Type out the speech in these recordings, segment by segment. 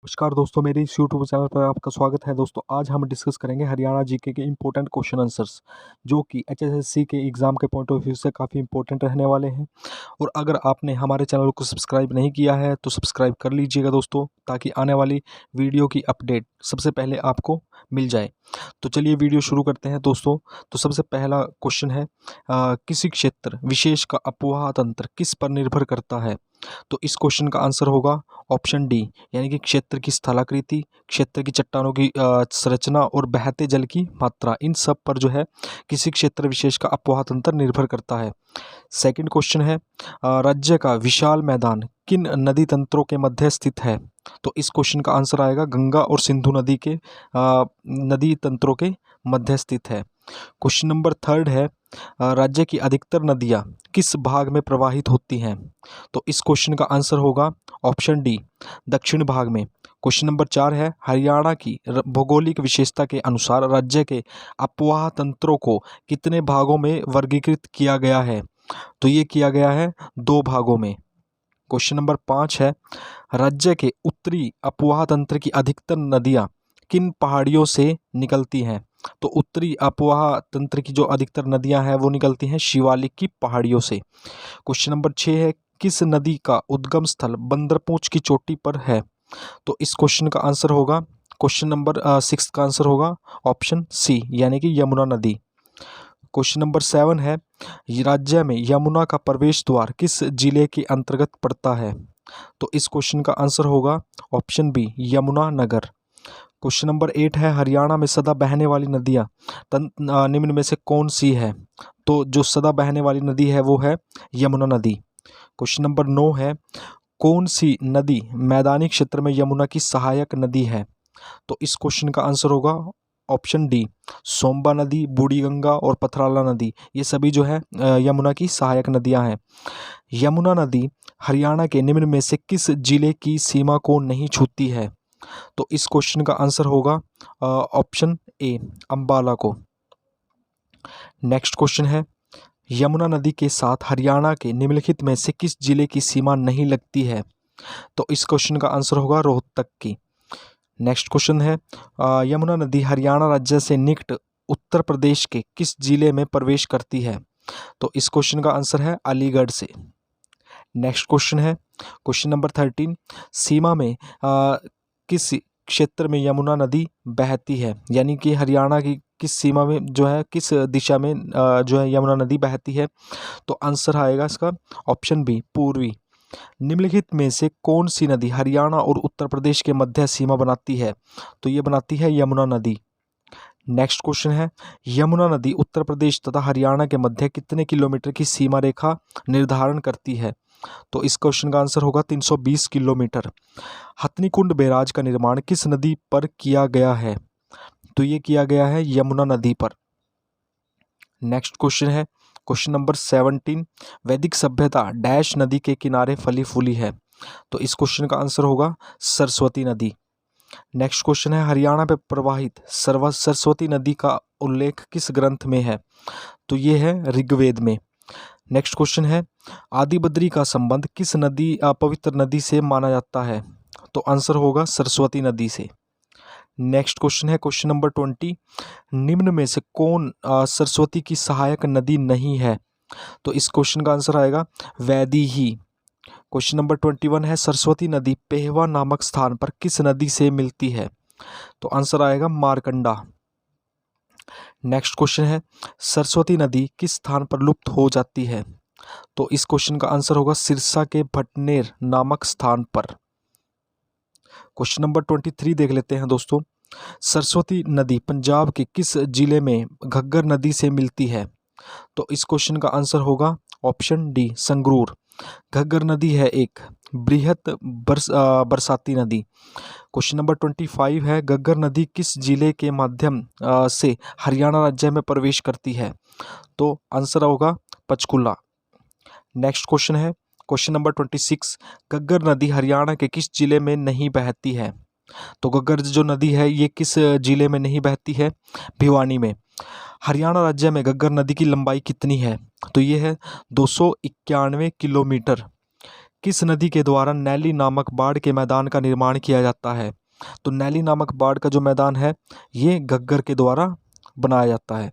नमस्कार दोस्तों, मेरे इस यूट्यूब चैनल पर आपका स्वागत है। दोस्तों आज हम डिस्कस करेंगे हरियाणा जीके के इम्पोर्टेंट क्वेश्चन आंसर्स, जो कि एचएसएससी के एग्ज़ाम के पॉइंट ऑफ व्यू से काफ़ी इंपॉर्टेंट रहने वाले हैं। और अगर आपने हमारे चैनल को सब्सक्राइब नहीं किया है तो सब्सक्राइब कर लीजिएगा दोस्तों, ताकि आने वाली वीडियो की अपडेट सबसे पहले आपको मिल जाए। तो चलिए वीडियो शुरू करते हैं दोस्तों। तो सबसे पहला क्वेश्चन है, किसी क्षेत्र विशेष का अपवाह तंत्र किस पर निर्भर करता है? तो इस क्वेश्चन का आंसर होगा ऑप्शन डी, यानी कि क्षेत्र की स्थलाकृति, क्षेत्र की चट्टानों की संरचना और बहते जल की मात्रा, इन सब पर जो है किसी क्षेत्र विशेष का अपवाह तंत्र निर्भर करता है। सेकंड क्वेश्चन है, राज्य का विशाल मैदान किन नदी तंत्रों के मध्य स्थित है? तो इस क्वेश्चन का आंसर आएगा गंगा और सिंधु नदी के नदी तंत्रों के मध्य स्थित है। क्वेश्चन नंबर थर्ड है, राज्य की अधिकतर नदियाँ किस भाग में प्रवाहित होती हैं? तो इस क्वेश्चन का आंसर होगा ऑप्शन डी, दक्षिण भाग में। क्वेश्चन नंबर 4 है, हरियाणा की भौगोलिक विशेषता के अनुसार राज्य के अपवाह तंत्रों को कितने भागों में वर्गीकृत किया गया है? तो ये किया गया है 2 भागों में। क्वेश्चन नंबर 5 है, राज्य के उत्तरी अपवाह तंत्र की अधिकतर नदियाँ किन पहाड़ियों से निकलती हैं? तो उत्तरी अपवाह तंत्र की जो अधिकतर नदियाँ हैं वो निकलती हैं शिवालिक की पहाड़ियों से। क्वेश्चन नंबर 6 है, किस नदी का उद्गम स्थल बंदरपूंछ की चोटी पर है? तो इस क्वेश्चन का आंसर होगा, क्वेश्चन नंबर 6 का आंसर होगा ऑप्शन सी, यानी कि यमुना नदी। क्वेश्चन नंबर 7 है, राज्य में यमुना का प्रवेश द्वार किस जिले के अंतर्गत पड़ता है? तो इस क्वेश्चन का आंसर होगा option B, Yamuna Nagar. Question number 8 है, हरियाणा में सदा बहने वाली नदियाँ निम्न में से कौन सी है? तो जो सदा बहने वाली नदी है वो है यमुना नदी। क्वेश्चन नंबर 9 है, कौन सी नदी मैदानी क्षेत्र में यमुना की सहायक नदी है? तो इस क्वेश्चन का आंसर होगा ऑप्शन डी, सोम्बा नदी, बूढ़ी गंगा और पथराला नदी, ये सभी जो है यमुना की सहायक नदियां हैं। यमुना नदी हरियाणा के निम्न में से किस जिले की सीमा को नहीं छूती है? तो इस क्वेश्चन का आंसर होगा ऑप्शन ए, अंबाला को। नेक्स्ट क्वेश्चन है, यमुना नदी के साथ हरियाणा के निम्नलिखित में से किस जिले की सीमा नहीं लगती है? तो इस क्वेश्चन का आंसर होगा रोहतक की। नेक्स्ट क्वेश्चन है, यमुना नदी हरियाणा राज्य से निकट उत्तर प्रदेश के किस जिले में प्रवेश करती है? तो इस क्वेश्चन का आंसर है अलीगढ़ से। नेक्स्ट क्वेश्चन है, क्वेश्चन नंबर 13, सीमा में किस क्षेत्र में यमुना नदी बहती है? यानी कि हरियाणा की किस सीमा में जो है, किस दिशा में जो है यमुना नदी बहती है? तो आंसर आएगा इसका ऑप्शन बी, पूर्वी। निम्नलिखित में से कौन सी नदी हरियाणा और उत्तर प्रदेश के मध्य सीमा बनाती है? तो ये बनाती है यमुना नदी। नेक्स्ट क्वेश्चन है, यमुना नदी उत्तर प्रदेश तथा हरियाणा के मध्य कितने किलोमीटर की सीमा रेखा निर्धारण करती है? तो इस क्वेश्चन का आंसर होगा 320 किलोमीटर। हथनीकुंड बैराज का निर्माण किस नदी पर किया गया है? तो ये किया गया है यमुना नदी पर। नेक्स्ट क्वेश्चन है, क्वेश्चन नंबर 17, वैदिक सभ्यता डैश नदी के किनारे फली फूली है? तो इस क्वेश्चन का आंसर होगा सरस्वती नदी। नेक्स्ट क्वेश्चन है, हरियाणा पे प्रवाहित सरस्वती नदी का उल्लेख किस ग्रंथ में है? तो ये है ऋग्वेद में। नेक्स्ट क्वेश्चन है, आदि बद्री का संबंध किस नदी पवित्र नदी से माना जाता है? तो आंसर होगा सरस्वती नदी से। नेक्स्ट क्वेश्चन है, क्वेश्चन नंबर 20, निम्न में से कौन सरस्वती की सहायक नदी नहीं है? तो इस क्वेश्चन का आंसर आएगा वैदेही। क्वेश्चन नंबर 21 है, सरस्वती नदी पेहवा नामक स्थान पर किस नदी से मिलती है? तो आंसर आएगा मारकंडा। नेक्स्ट क्वेश्चन है, सरस्वती नदी किस स्थान पर लुप्त हो जाती है? तो इस क्वेश्चन का आंसर होगा सिरसा के भटनेर नामक स्थान पर। क्वेश्चन नंबर 23 देख लेते हैं दोस्तों, सरस्वती नदी पंजाब के किस जिले में घग्गर नदी से मिलती है? तो इस क्वेश्चन का आंसर होगा ऑप्शन डी, संगरूर। घग्गर नदी है एक बृहत बरसाती नदी। क्वेश्चन नंबर 25 है, घग्गर नदी किस जिले के माध्यम से हरियाणा राज्य में प्रवेश करती है? तो आंसर होगा पंचकुला। नेक्स्ट क्वेश्चन है, क्वेश्चन नंबर 26, घग्गर नदी हरियाणा के किस जिले में नहीं बहती है? तो घग्गर जो नदी है ये किस जिले में नहीं बहती है? भिवानी में। हरियाणा राज्य में घग्गर नदी की लंबाई कितनी है? तो ये है 291 किलोमीटर। किस नदी के द्वारा नैली नामक बाढ़ के मैदान का निर्माण किया जाता है? तो नैली नामक बाढ़ का जो मैदान है ये घग्गर के द्वारा बनाया जाता है।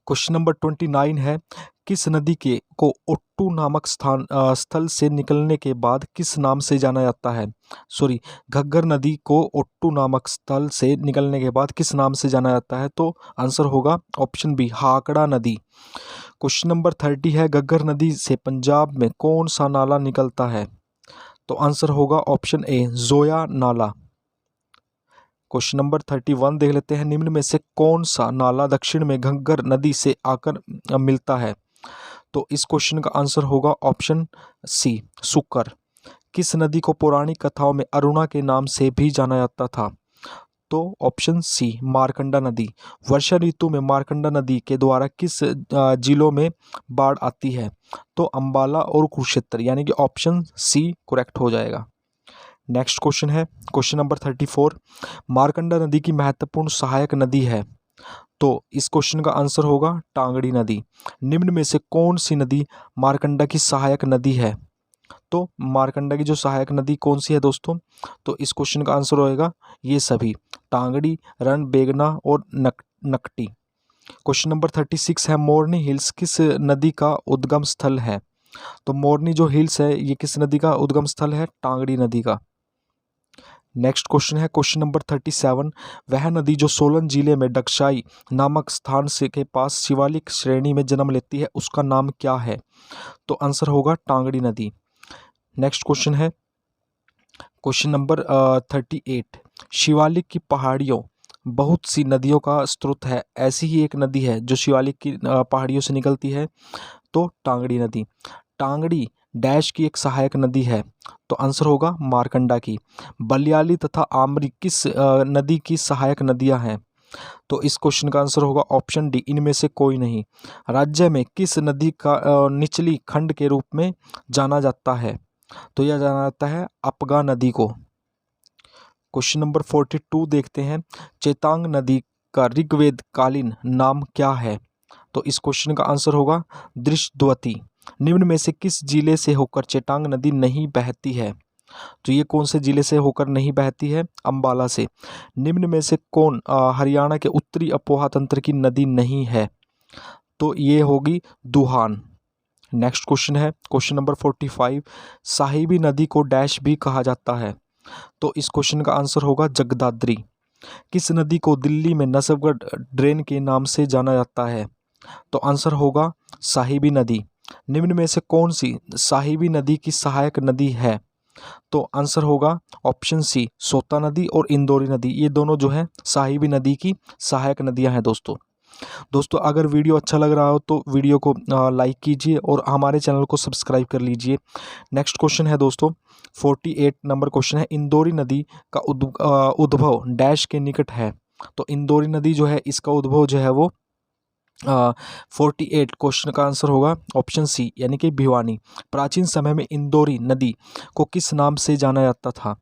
क्वेश्चन नंबर 29 है, किस नदी के को ओट्टू नामक स्थल से निकलने के बाद किस नाम से जाना जाता है? सॉरी, घग्गर नदी को ओट्टू नामक स्थल से निकलने के बाद किस नाम से जाना जाता है? तो आंसर होगा ऑप्शन बी, हाकड़ा नदी। क्वेश्चन नंबर 30 है, घग्गर नदी से पंजाब में कौन सा नाला निकलता है? तो आंसर होगा ऑप्शन ए, जोया नाला। क्वेश्चन नंबर 31 देख लेते हैं, निम्न में से कौन सा नाला दक्षिण में घग्गर नदी से आकर मिलता है? तो इस क्वेश्चन का आंसर होगा ऑप्शन सी, सुकर। किस नदी को पौराणिक कथाओं में अरुणा के नाम से भी जाना जाता था? तो ऑप्शन सी, मारकंडा नदी। वर्षा ऋतु में मारकंडा नदी के द्वारा किस जिलों में बाढ़ आती है? तो अंबाला और कुरुक्षेत्र, यानी कि ऑप्शन सी करेक्ट हो जाएगा। नेक्स्ट क्वेश्चन है क्वेश्चन नंबर 34, मारकंडा नदी की महत्वपूर्ण सहायक नदी है? तो इस क्वेश्चन का आंसर होगा टांगड़ी नदी। निम्न में से कौन सी नदी मारकंडा की सहायक नदी है? तो मारकंडा की जो सहायक नदी कौन सी है दोस्तों? तो इस क्वेश्चन का आंसर होएगा ये सभी, टांगड़ी, रण, बेगना और नकटी। क्वेश्चन नंबर 36 है, मोरनी हिल्स किस नदी का उद्गम स्थल है? तो मोरनी जो हिल्स है ये किस नदी का उद्गम स्थल है? टांगड़ी नदी का। नेक्स्ट क्वेश्चन है क्वेश्चन नंबर 37, वह नदी जो सोलन जिले में डगशाई नामक स्थान से के पास शिवालिक श्रेणी में जन्म लेती है उसका नाम क्या है? तो आंसर होगा टांगड़ी नदी। नेक्स्ट क्वेश्चन है क्वेश्चन नंबर 38, शिवालिक की पहाड़ियों बहुत सी नदियों का स्रोत है, ऐसी ही एक नदी है जो शिवालिक की पहाड़ियों से निकलती है, तो टांगड़ी नदी। टांगड़ी डैश की एक सहायक नदी है, तो आंसर होगा मारकंडा की। बलियाली तथा आमरी किस नदी की सहायक नदियां हैं? तो इस क्वेश्चन का आंसर होगा ऑप्शन डी, इनमें से कोई नहीं। राज्य में किस नदी का निचली खंड के रूप में जाना जाता है? तो यह जाना जाता है अपगा नदी को। क्वेश्चन नंबर 42 देखते हैं, चेतांग नदी का ऋग्वेद कालीन नाम क्या है? तो इस क्वेश्चन का आंसर होगा दृशद्वती। निम्न में से किस जिले से होकर चेतांग नदी नहीं बहती है? तो ये कौन से जिले से होकर नहीं बहती है? अंबाला से। निम्न में से कौन हरियाणा के उत्तरी अपोहा तंत्र की नदी नहीं है? तो ये होगी दुहान। नेक्स्ट क्वेश्चन है क्वेश्चन नंबर 45, साहिबी नदी को डैश भी कहा जाता है? तो इस क्वेश्चन का आंसर होगा जगदाद्री। किस नदी को दिल्ली में नसबगढ़ ड्रेन के नाम से जाना जाता है? तो आंसर होगा साहिबी नदी। निम्न में से कौन सी साहिबी नदी की सहायक नदी है? तो आंसर होगा ऑप्शन सी, सोता नदी और इंदौरी नदी, ये दोनों जो है साहिबी नदी की सहायक नदियां हैं दोस्तों अगर वीडियो अच्छा लग रहा हो तो वीडियो को लाइक कीजिए और हमारे चैनल को सब्सक्राइब कर लीजिए। नेक्स्ट क्वेश्चन है दोस्तों 48 नंबर क्वेश्चन है, इंदौरी नदी का उद्भव डैश के निकट है? तो इंदौरी नदी जो है इसका उद्भव जो है वो 48 क्वेश्चन का आंसर होगा ऑप्शन सी, यानी कि भिवानी। प्राचीन समय में इंदौरी नदी को किस नाम से जाना जाता था?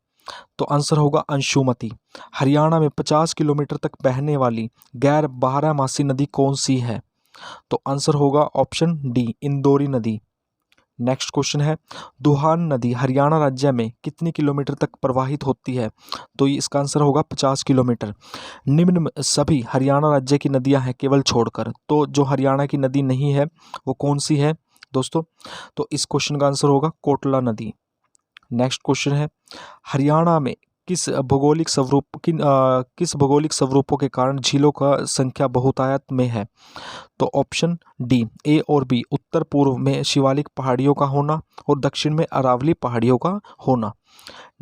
तो आंसर होगा अंशुमती। हरियाणा में 50 किलोमीटर तक बहने वाली गैर बारहमासी नदी कौन सी है? तो आंसर होगा ऑप्शन डी, इंदौरी नदी। नेक्स्ट क्वेश्चन है, दुहान नदी हरियाणा राज्य में कितनी किलोमीटर तक प्रवाहित होती है? तो इसका आंसर होगा 50 किलोमीटर। निम्न में सभी हरियाणा राज्य की नदियां हैं केवल छोड़कर, तो जो हरियाणा की नदी नहीं है वो कौन सी है दोस्तों? तो इस क्वेश्चन का आंसर होगा कोटला नदी। नेक्स्ट क्वेश्चन है, हरियाणा में किस भौगोलिक स्वरूपों के कारण झीलों का संख्या बहुतायत में है? तो ऑप्शन डी, ए और बी, उत्तर पूर्व में शिवालिक पहाड़ियों का होना और दक्षिण में अरावली पहाड़ियों का होना।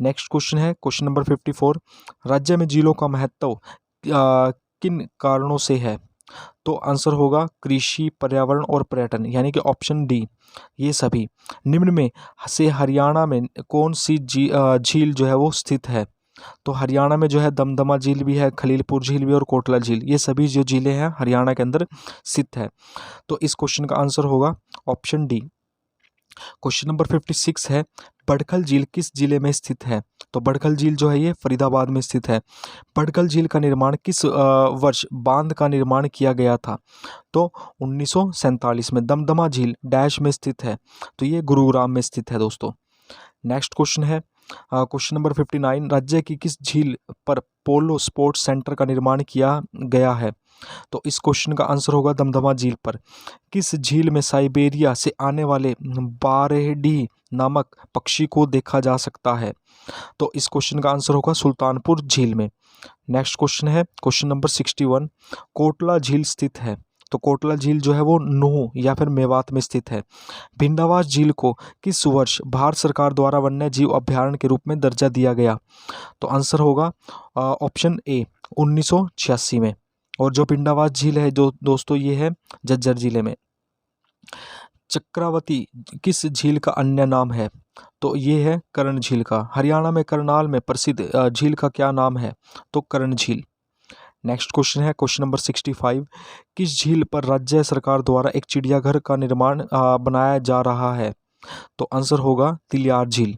नेक्स्ट क्वेश्चन है क्वेश्चन नंबर 54, राज्य में झीलों का महत्व किन कारणों से है? तो आंसर होगा कृषि, पर्यावरण और पर्यटन, यानी कि ऑप्शन डी, ये सभी। निम्न में से हरियाणा में कौन सी झील जो है वो स्थित है? तो हरियाणा में जो है दमदमा झील भी है, खलीलपुर झील भी और कोटला झील, ये सभी जो झीलें हैं हरियाणा के अंदर स्थित है। तो इस क्वेश्चन का आंसर होगा ऑप्शन डी, क्वेश्चन नंबर 56 है, बड़खल झील किस जिले में स्थित है? तो बड़खल झील जो है ये फरीदाबाद में स्थित है। बड़खल झील का निर्माण किस वर्ष बांध का निर्माण किया गया था? तो 1947 में। दमदमा झील डैश में स्थित है? तो ये गुरुग्राम में स्थित है दोस्तों। नेक्स्ट क्वेश्चन है क्वेश्चन नंबर 59, राज्य की किस झील पर पोलो स्पोर्ट्स सेंटर का निर्माण किया गया है? तो इस क्वेश्चन का आंसर होगा दमदमा झील पर। किस झील में साइबेरिया से आने वाले बारेडी नामक पक्षी को देखा जा सकता है? तो इस क्वेश्चन का आंसर होगा सुल्तानपुर झील में। नेक्स्ट क्वेश्चन है क्वेश्चन नंबर 61, कोटला झील स्थित है? तो कोटला झील जो है वो नूह या फिर मेवात में स्थित है। भिंडावास झील को किस वर्ष भारत सरकार द्वारा वन्य जीव अभ्यारण्य के रूप में दर्जा दिया गया? तो आंसर होगा ऑप्शन ए 1986 में। और जो भिंडावास झील है जो दोस्तों ये है झज्जर जिले में। चक्रावती किस झील का अन्य नाम है? तो ये है कर्ण झील का। हरियाणा में करनाल में प्रसिद्ध झील का क्या नाम है? तो कर्ण झील। नेक्स्ट क्वेश्चन है क्वेश्चन नंबर 65, किस झील पर राज्य सरकार द्वारा एक चिड़ियाघर का निर्माण बनाया जा रहा है? तो आंसर होगा तिलियार झील।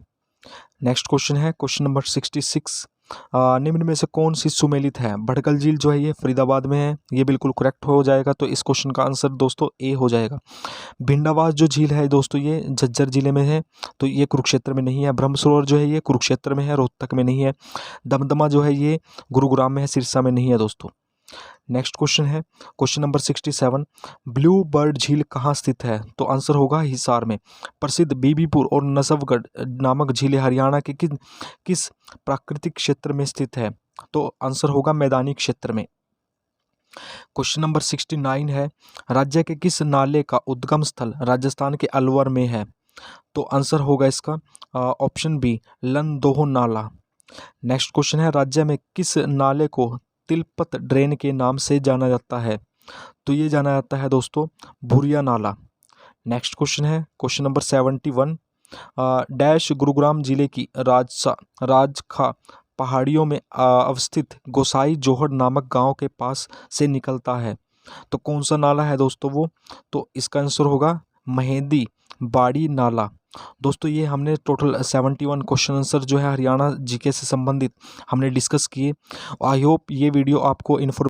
नेक्स्ट क्वेश्चन है क्वेश्चन नंबर 66, निम्न में से कौन सी सुमेलित है? भड़कल झील जो है ये फरीदाबाद में है, ये बिल्कुल करेक्ट हो जाएगा। तो इस क्वेश्चन का आंसर दोस्तों ए हो जाएगा। भिंडावास जो झील है दोस्तों ये झज्जर जिले में है, तो ये कुरुक्षेत्र में नहीं है। ब्रह्मसरोवर जो है ये कुरुक्षेत्र में है, रोहतक में नहीं है। दमदमा जो है ये गुरुग्राम में है, सिरसा में नहीं है दोस्तों। नेक्स्ट क्वेश्चन है क्वेश्चन नंबर 67, ब्लू बर्ड झील कहाँ स्थित है? तो आंसर होगा हिसार में। प्रसिद्ध बीबीपुर और नसबगढ़ नामक झीलें हरियाणा के किस प्राकृतिक क्षेत्र में स्थित है? तो आंसर होगा मैदानी क्षेत्र में। क्वेश्चन नंबर 69 है, राज्य के किस नाले का उद्गम स्थल राजस्थान के अलवर में है? तो आंसर होगा इसका ऑप्शन बी लंदोह नाला। नेक्स्ट क्वेश्चन है, राज्य में किस नाले को तिलपत ड्रेन के नाम से जाना जाता है? तो ये जाना जाता है दोस्तों भूरिया नाला। नेक्स्ट क्वेश्चन है क्वेश्चन नंबर 71, डैश गुरुग्राम जिले की राजखा पहाड़ियों में अवस्थित गोसाई जोहड़ नामक गांव के पास से निकलता है? तो कौन सा नाला है दोस्तों वो? तो इसका आंसर होगा महेंदी बाड़ी नाला। दोस्तों ये हमने टोटल 71 क्वेश्चन आंसर जो है हरियाणा जीके से संबंधित हमने डिस्कस किए। आई होप ये वीडियो आपको